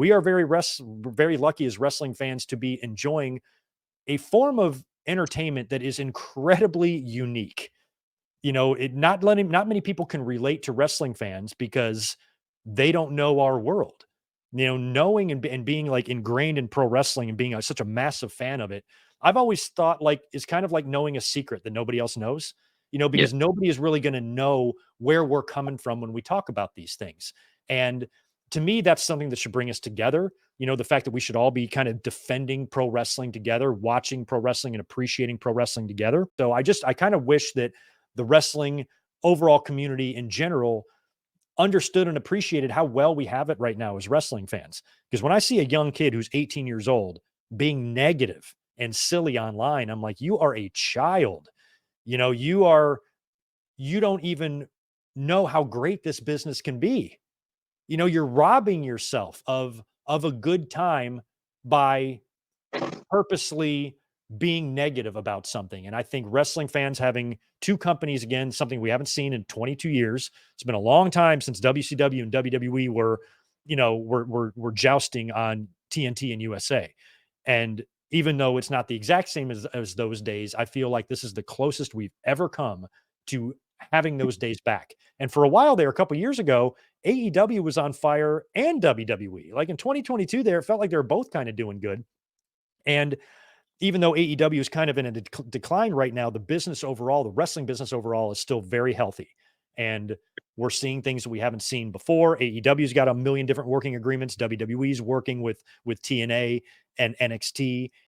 We are very lucky as wrestling fans to be enjoying a form of entertainment that is incredibly unique. Not many people can relate to wrestling fans because they don't know our world. Knowing and being like ingrained in pro wrestling and being such a massive fan of it, I've always thought like it's kind of like knowing a secret that nobody else knows. Yeah. Because nobody is really going to know where we're coming from when we talk about these things. And to me, that's something that should bring us together. The fact that we should all be kind of defending pro wrestling together, watching pro wrestling and appreciating pro wrestling together. So I kind of wish that the wrestling overall community in general understood and appreciated how well we have it right now as wrestling fans. Because when I see a young kid who's 18 years old being negative and silly online, I'm like, you are a child. You don't even know how great this business can be. You're robbing yourself of a good time by purposely being negative about something. And I think wrestling fans having two companies again, something we haven't seen in 22 years. It's been a long time since WCW and WWE were jousting on TNT and USA. And even though it's not the exact same as those days, I feel like this is the closest we've ever come to having those days back. And for a while there, a couple years ago, AEW was on fire and WWE. Like in 2022, there it felt like they were both kind of doing good. And even though AEW is kind of in a decline right now, the business overall, the wrestling business overall, is still very healthy. And we're seeing things that we haven't seen before. AEW's got a million different working agreements. WWE's working with TNA and NXT.